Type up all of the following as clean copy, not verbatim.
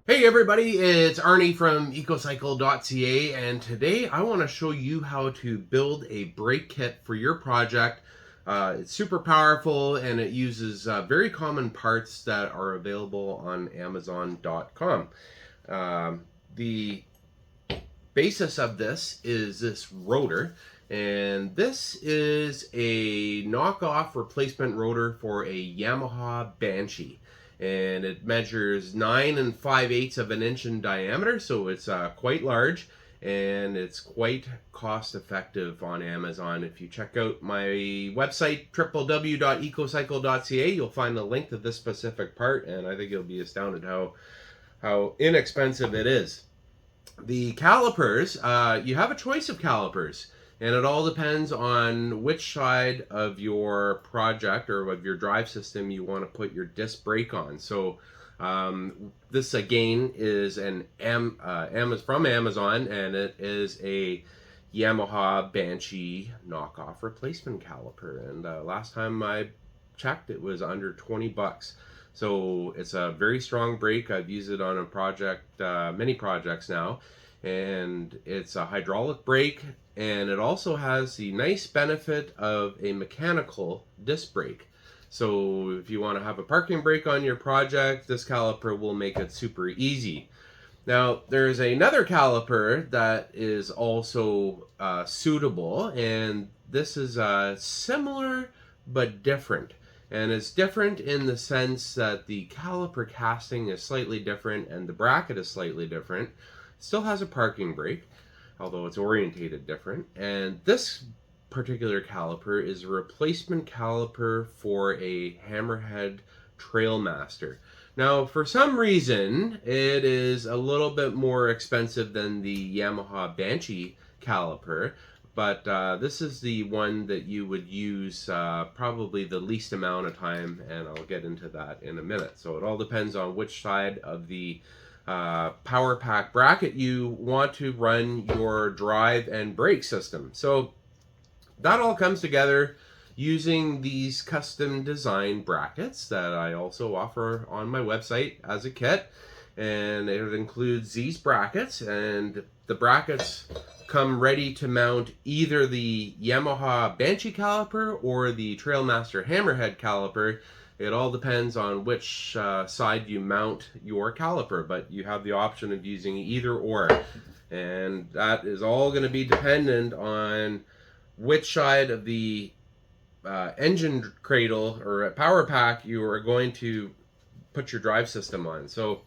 Hey everybody, it's Arnie from ecocycle.ca, and today I want to show you how to build a brake kit for your project. It's super powerful and it uses very common parts that are available on Amazon.com. The basis of this is this rotor, and this is a knockoff replacement rotor for a Yamaha Banshee, and it measures 9 5/8 of an inch in diameter, so it's quite large, and it's quite cost effective on Amazon. If you check out my website www.ecocycle.ca, you'll find a link to this specific part, and I think you'll be astounded how inexpensive it is. The calipers, you have a choice of calipers, and it all depends on which side of your project or of your drive system you want to put your disc brake on. So this again is from Amazon, and it is a Yamaha Banshee knockoff replacement caliper, and last time I checked it was under 20 bucks. So it's a very strong brake. I've used it on a project, many projects now, and it's a hydraulic brake, and it also has the nice benefit of a mechanical disc brake. So if you want to have a parking brake on your project, this caliper will make it super easy. Now, there's another caliper that is also suitable, and this is similar but different. And it's different in the sense that the caliper casting is slightly different and the bracket is slightly different. It still has a parking brake, although it's orientated different. And this particular caliper is a replacement caliper for a Hammerhead Trailmaster. Now, for some reason, it is a little bit more expensive than the Yamaha Banshee caliper, but this is the one that you would use probably the least amount of time, and I'll get into that in a minute. So it all depends on which side of the PowerPack bracket you want to run your drive and brake system. So that all comes together using these custom design brackets that I also offer on my website as a kit. And it includes these brackets, and the brackets come ready to mount either the Yamaha Banshee caliper or the Trailmaster Hammerhead caliper. It all depends on which side you mount your caliper, but you have the option of using either or. And that is all going to be dependent on which side of the engine cradle or PowerPack you are going to put your drive system on. So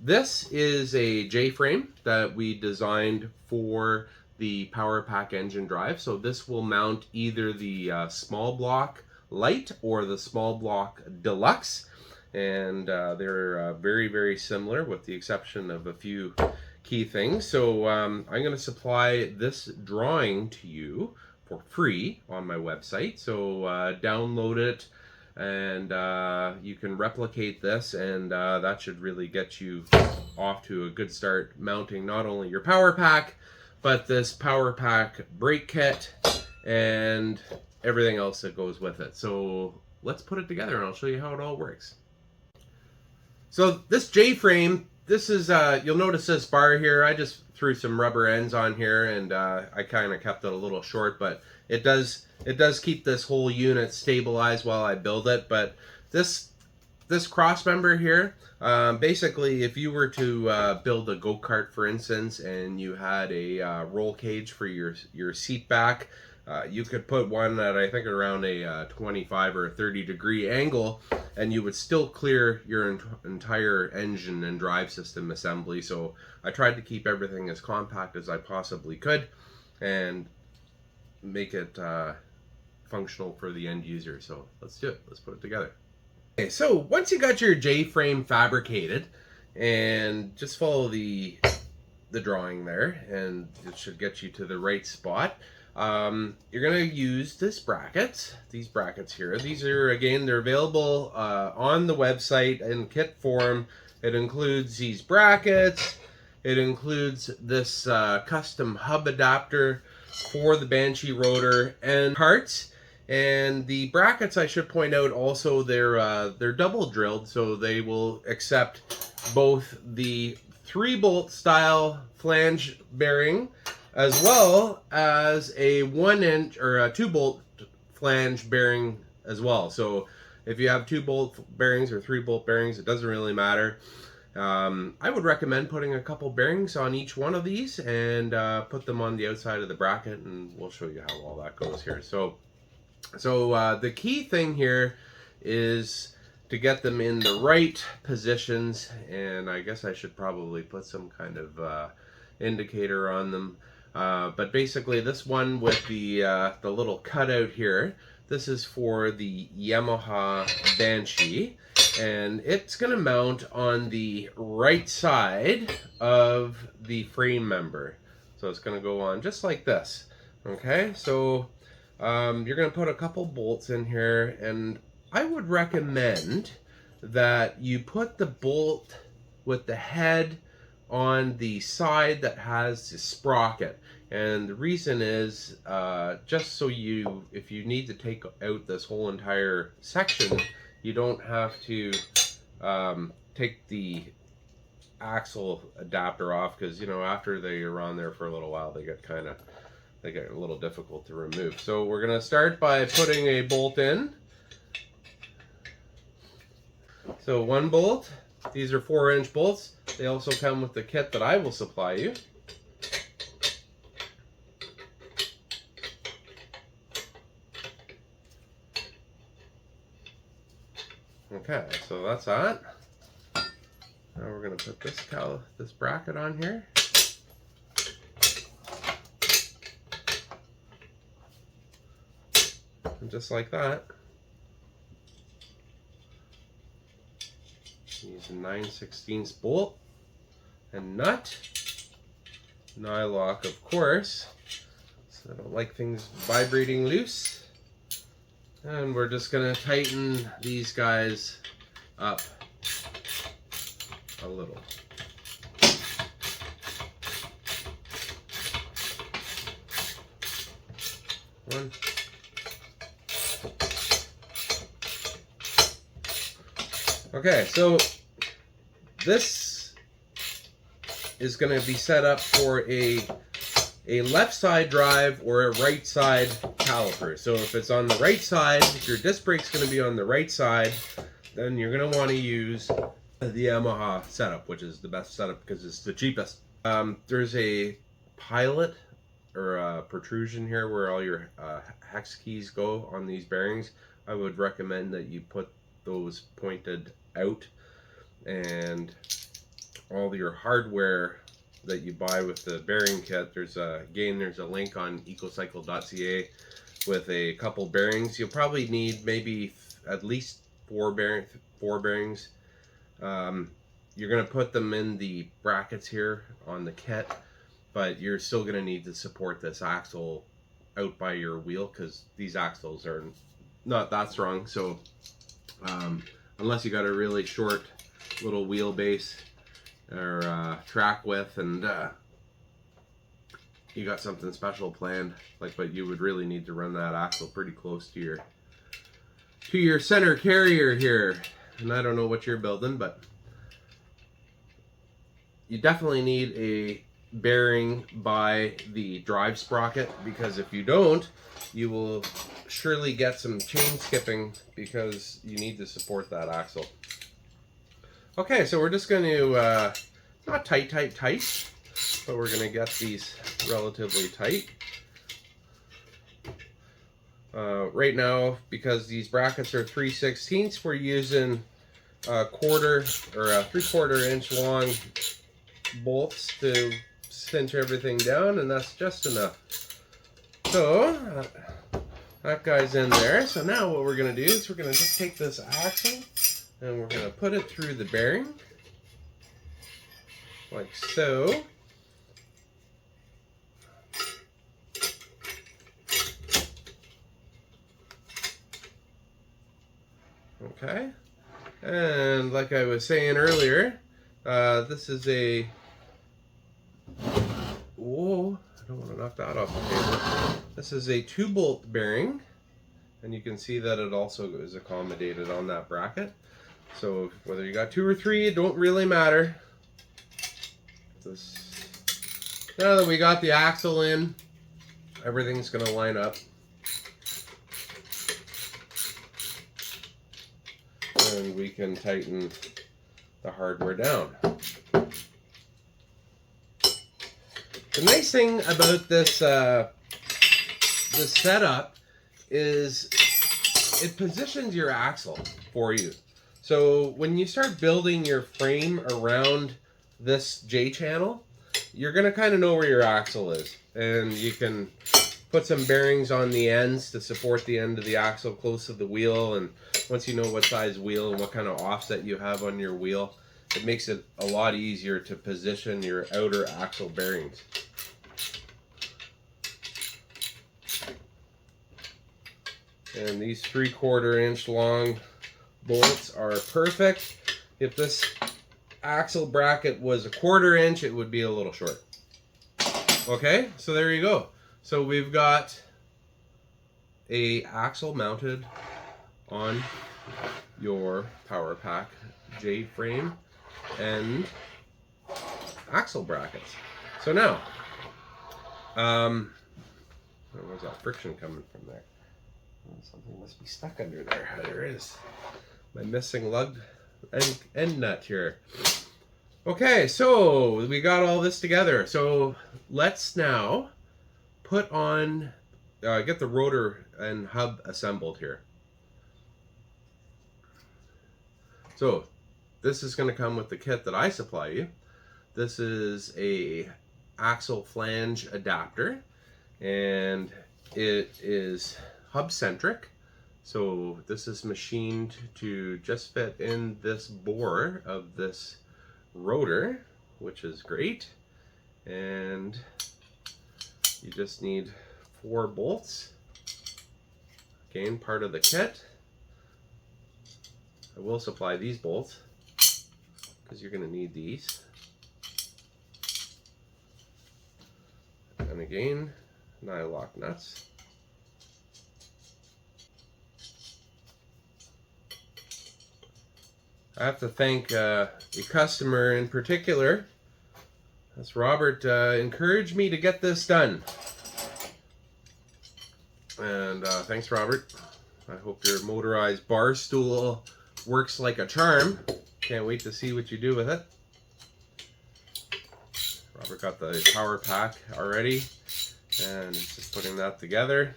this is a J-frame that we designed for the PowerPack engine drive. So this will mount either the small block light or the small block deluxe, and they're very, very similar with the exception of a few key things. So I'm going to supply this drawing to you for free on my website. So download it, and you can replicate this, and that should really get you off to a good start mounting not only your PowerPack, but this PowerPack brake kit and everything else that goes with it. So let's put it together and I'll show you how it all works. So this J-frame, this is, you'll notice this bar here, I just threw some rubber ends on here, and I kind of kept it a little short, but it does keep this whole unit stabilized while I build it. But this cross member here, basically if you were to build a go-kart, for instance, and you had a roll cage for your seat back, you could put one at, I think, around a 25 or 30 degree angle, and you would still clear your entire engine and drive system assembly. So I tried to keep everything as compact as I possibly could and make it functional for the end user. So let's do it. Let's put it together. Okay, so once you got your J-frame fabricated, and just follow the drawing there, and it should get you to the right spot. You're going to use these brackets here. These are, again, they're available on the website in kit form. It includes these brackets. It includes this custom hub adapter for the Banshee rotor and parts. And the brackets, I should point out also, they're double drilled, so they will accept both the 3-bolt style flange bearing as well as a 1-inch or a 2-bolt flange bearing as well. So if you have 2-bolt bearings or 3-bolt bearings, it doesn't really matter. I would recommend putting a couple bearings on each one of these and put them on the outside of the bracket, and we'll show you how all that goes here. So the key thing here is to get them in the right positions, and I guess I should probably put some kind of indicator on them. But basically this one with the little cutout here, this is for the Yamaha Banshee, and it's going to mount on the right side of the frame member. So it's going to go on just like this. Okay, so you're going to put a couple bolts in here, and I would recommend that you put the bolt with the head on the side that has the sprocket. And the reason is just so if you need to take out this whole entire section, you don't have to take the axle adapter off, because after they are on there for a little while, they get a little difficult to remove. So we're gonna start by putting a bolt in. So 1 bolt. These are 4-inch bolts. They also come with the kit that I will supply you. Okay, so that's that. Now we're going to put this bracket on here. And just like that. Use a 9/16 bolt and nut. Nylock, of course. So I don't like things vibrating loose. And we're just going to tighten these guys up a little. One. Okay, so this is going to be set up for a left side drive or a right side caliper. So if it's on the right side, if your disc brake's going to be on the right side, then you're going to want to use the Yamaha setup, which is the best setup because it's the cheapest. There's a pilot or a protrusion here where all your hex keys go on these bearings. I would recommend that you put those pointed out, and all your hardware that you buy with the bearing kit, there's a link on ecocycle.ca with a couple bearings. You'll probably need maybe at least four bearings. You're going to put them in the brackets here on the kit, but you're still going to need to support this axle out by your wheel, because these axles are not that strong. So unless you got a really short little wheelbase or track width, and you got something special planned, but you would really need to run that axle pretty close to your center carrier here. And I don't know what you're building, but you definitely need a bearing by the drive sprocket, because if you don't, you will surely get some chain skipping, because you need to support that axle. Okay, so we're just going to, not tight, but we're going to get these relatively tight. Right now, because these brackets are 3/16, we're using a 1/4 or a 3/4 inch long bolts to cinch everything down, and that's just enough. So that guy's in there. So now what we're going to do is we're going to just take this axle and we're going to put it through the bearing like so. Okay, and like I was saying earlier, this is a, whoa, I don't want to knock that off the table. This is a 2-bolt bearing, and you can see that it also is accommodated on that bracket. So whether you got 2 or 3, it don't really matter. Now that we got the axle in, everything's going to line up. And we can tighten the hardware down. The nice thing about this this setup is it positions your axle for you. So when you start building your frame around this J channel, you're going to kind of know where your axle is. And you can put some bearings on the ends to support the end of the axle close to the wheel. And once you know what size wheel and what kind of offset you have on your wheel, it makes it a lot easier to position your outer axle bearings. And these 3/4 inch long bolts are perfect. If this axle bracket was 1/4 inch, it would be a little short. Okay, so there you go. So we've got a axle mounted on your PowerPack J frame and axle brackets. So now, where's that friction coming from there? Something must be stuck under there. There is. My missing lug end nut here. Okay, so we got all this together. So let's now put on, get the rotor and hub assembled here. So this is going to come with the kit that I supply you. This is a axle flange adapter, and it is hub centric. So this is machined to just fit in this bore of this rotor, which is great. And you just need 4 bolts. Again, part of the kit. I will supply these bolts because you're going to need these. And again, nylock nuts. I have to thank a customer in particular. That's Robert, encouraged me to get this done. And thanks, Robert. I hope your motorized bar stool works like a charm. Can't wait to see what you do with it. Robert got the PowerPack already, and he's just putting that together.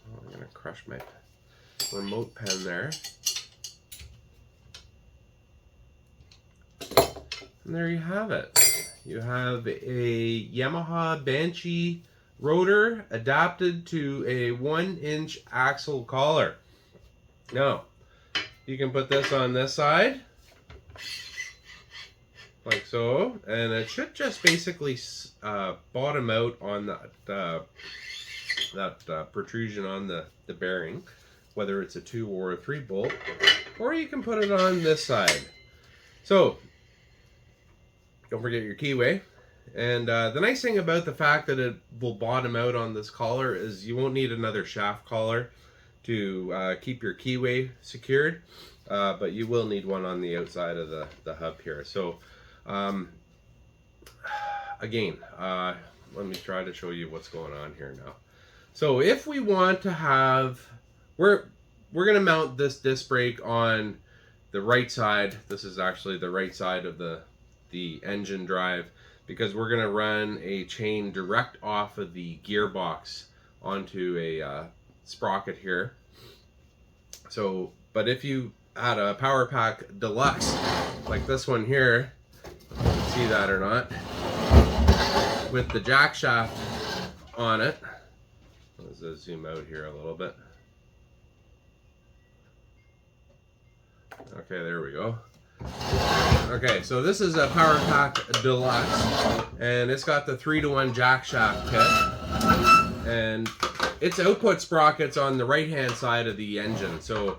Oh, I'm gonna crush my remote pen there. And there you have it. You have a Yamaha Banshee rotor adapted to a 1-inch axle collar. Now, you can put this on this side, like so, and it should just basically bottom out on that protrusion on the bearing, whether it's a 2 or a 3 bolt, or you can put it on this side. So don't forget your keyway. And the nice thing about the fact that it will bottom out on this collar is you won't need another shaft collar to keep your keyway secured, but you will need one on the outside of the hub here. So again, let me try to show you what's going on here now. So if we want to have, we're going to mount this disc brake on the right side. This is actually the right side of the engine drive, because we're going to run a chain direct off of the gearbox onto a sprocket here. So, but if you had a PowerPack Deluxe like this one here, you can see that or not, with the jack shaft on it. Let's zoom out here a little bit. Okay, there we go. Okay, so this is a PowerPack Deluxe, and it's got the 3-to-1 jack shaft kit, and its output sprocket's on the right-hand side of the engine, so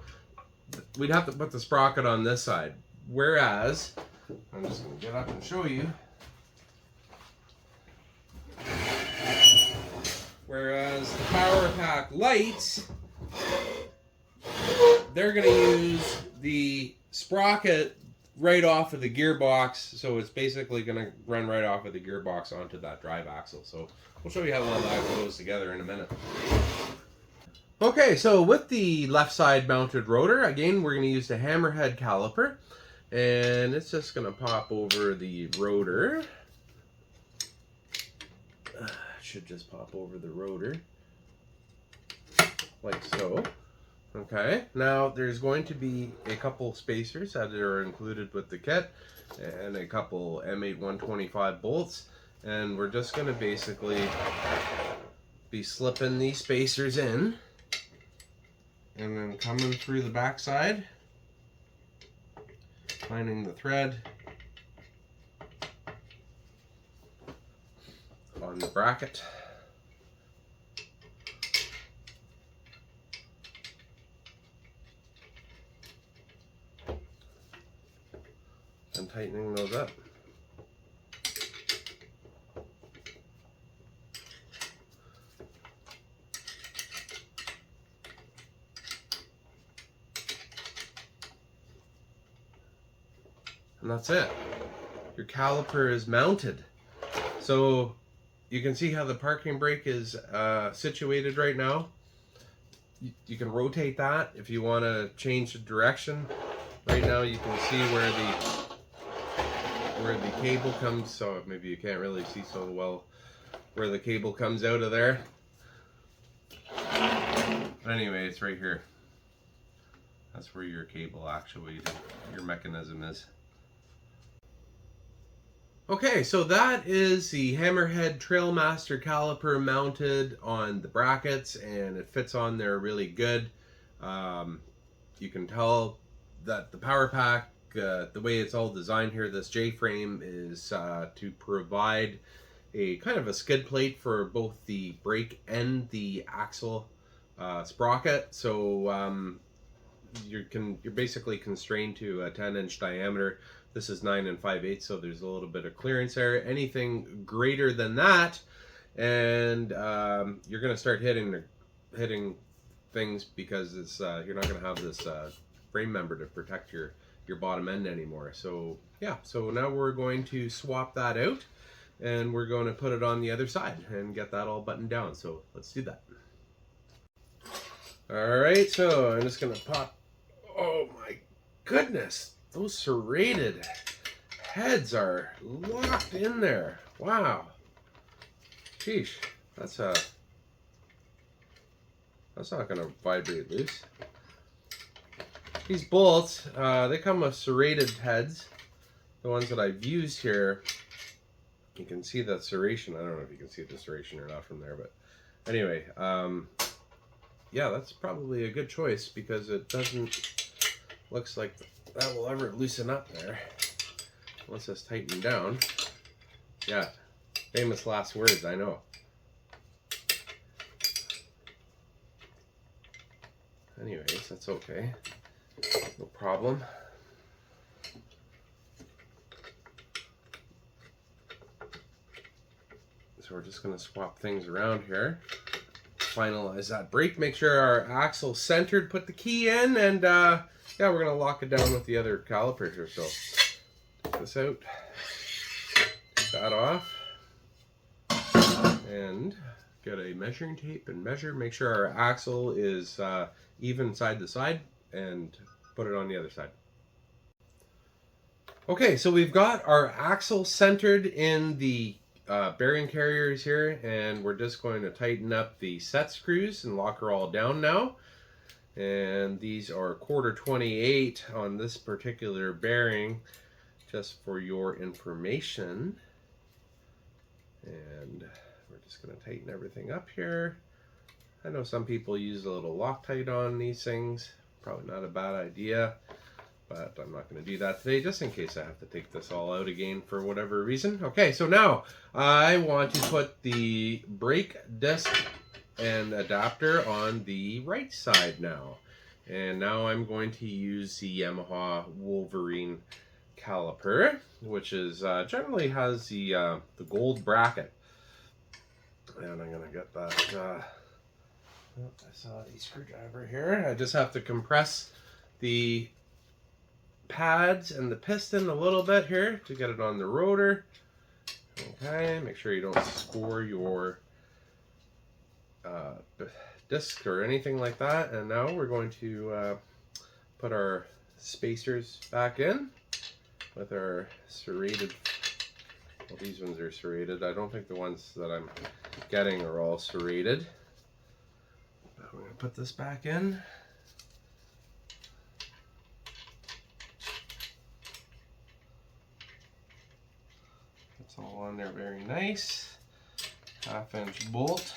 we'd have to put the sprocket on this side. Whereas, I'm just going to get up and show you. Whereas the PowerPack lights they're going to use the sprocket right off of the gearbox, so it's basically going to run right off of the gearbox onto that drive axle. So we'll show you how all that goes together in a minute. Okay, so with the left side mounted rotor, again, we're going to use the hammerhead caliper, and it's just going to pop over the rotor. Should just pop over the rotor, like so. Okay, now there's going to be a couple spacers that are included with the kit, and a couple M8 125 bolts, and we're just going to basically be slipping these spacers in. And then coming through the backside, finding the thread on the bracket. And tightening those up. And that's it. Your caliper is mounted. So you can see how the parking brake is situated right now. You can rotate that if you want to change the direction. Right now you can see where the cable comes, so maybe you can't really see so well where the cable comes out of there. But anyway, it's right here. That's where your cable actually, your mechanism is. Okay, so that is the Hammerhead Trailmaster caliper mounted on the brackets, and it fits on there really good. You can tell that the PowerPack, the way it's all designed here, this J-frame is to provide a kind of a skid plate for both the brake and the axle sprocket. So you're basically constrained to a 10-inch diameter. This is 9 5/8, so there's a little bit of clearance there. Anything greater than that, and you're going to start hitting things, because it's you're not going to have this frame member to protect your bottom end anymore. So yeah, so now we're going to swap that out, and we're going to put it on the other side and get that all buttoned down. So let's do that. All right, so I'm just going to pop. Oh my goodness. Those serrated heads are locked in there. Wow. Sheesh. That's not going to vibrate loose. These bolts, they come with serrated heads. The ones that I've used here, you can see that serration. I don't know if you can see the serration or not from there, but anyway, yeah, that's probably a good choice, because it doesn't, looks like that will ever loosen up there once it's tightened down. Yeah, famous last words, I know. Anyways, that's okay, no problem. So we're just going to swap things around here, finalize that brake, make sure our axle's centered, put the key in, and yeah, we're going to lock it down with the other calipers here. So take this out, take that off, and get a measuring tape and measure, make sure our axle is even side to side, and put it on the other side. Okay, so we've got our axle centered in the bearing carriers here, and we're just going to tighten up the set screws and lock her all down now. And these are 1/4 on this particular bearing, just for your information. And we're just going to tighten everything up here. I know some people use a little Loctite on these things. Probably not a bad idea, but I'm not going to do that today, just in case I have to take this all out again for whatever reason. Okay, so now I want to put the brake disc and adapter on the right side now. And now I'm going to use the Yamaha Wolverine caliper, which is generally has the gold bracket. And I'm going to get that I saw a screwdriver here. I just have to compress the pads and the piston a little bit here to get it on the rotor. Okay, make sure you don't score your disc or anything like that. And now we're going to put our spacers back in with our serrated. Well, these ones are serrated. I don't think the ones that I'm getting are all serrated. But we're going to put this back in. It's all on there very nice. 1/2-inch bolt.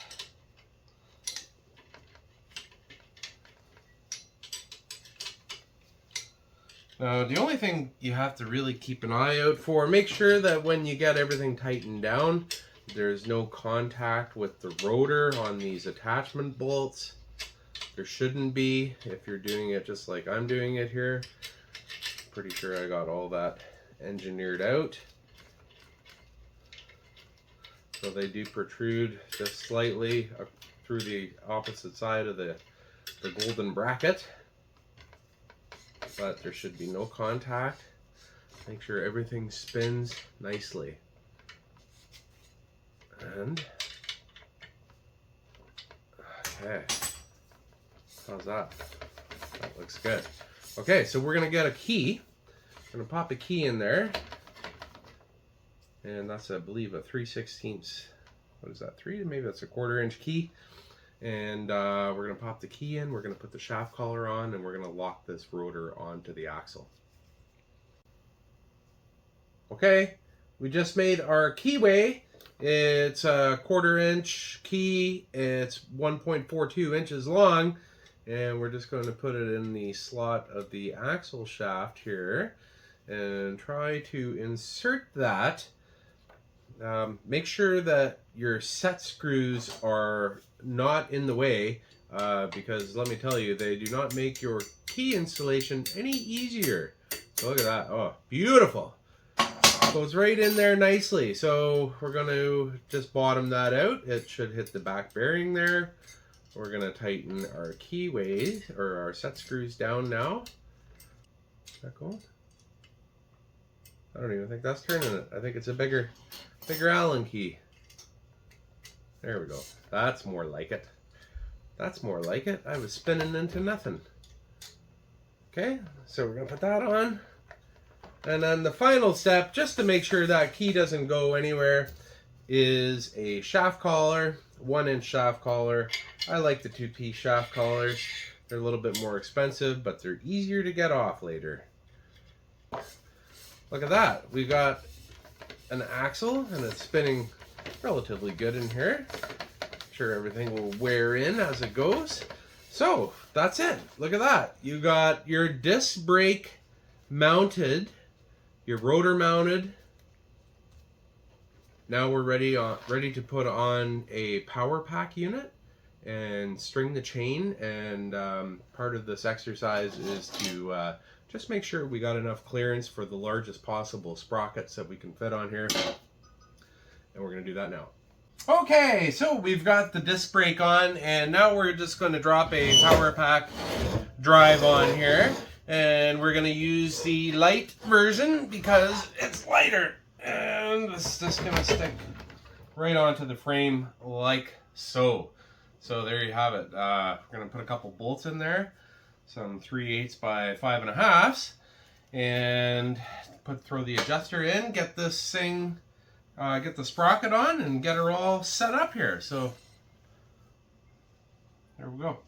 Now, the only thing you have to really keep an eye out for, make sure that when you get everything tightened down, there's no contact with the rotor on these attachment bolts. There shouldn't be if you're doing it just like I'm doing it here. Pretty sure I got all that engineered out. So they do protrude just slightly through the opposite side of the golden bracket. But there should be no contact. Make sure everything spins nicely. And okay, how's that? That looks good. Okay, so we're gonna get a key. I'm gonna pop a key in there, and that's, I believe, a 3/16. What is that? Maybe that's a 1/4-inch key. And we're going to pop the key in, we're going to put the shaft collar on, and we're going to lock this rotor onto the axle. Okay, we just made our keyway. It's a 1/4-inch key, it's 1.42 inches long, and we're just going to put it in the slot of the axle shaft here and try to insert that. Make sure that your set screws are not in the way, because let me tell you, they do not make your key installation any easier. So look at that. Oh, beautiful. Goes right in there nicely. So we're going to just bottom that out. It should hit the back bearing there. We're going to tighten our keyways, or our set screws, down now. Is that cool? I don't even think that's turning it. I think it's a bigger Allen key. There we go. That's more like it. That's more like it. I was spinning into nothing. Okay, so we're going to put that on. And then the final step, just to make sure that key doesn't go anywhere, is a shaft collar, 1-inch shaft collar. I like the 2-piece shaft collars. They're a little bit more expensive, but they're easier to get off later. Look at that. We got an axle, and it's spinning relatively good in here. Sure everything will wear in as it goes. So that's it. Look at that. You got your disc brake mounted, your rotor mounted. Now we're ready to put on a PowerPack unit and string the chain. And part of this exercise is to just make sure we got enough clearance for the largest possible sprockets that we can fit on here. And we're going to do that now. Okay, so we've got the disc brake on, and now we're just going to drop a PowerPack drive on here. And we're going to use the light version because it's lighter. And it's just going to stick right onto the frame like so. So there you have it. We're going to put a couple bolts in there. Some 3/8 by 5.5, and throw the adjuster in, get this thing, get the sprocket on, and get her all set up here. So there we go.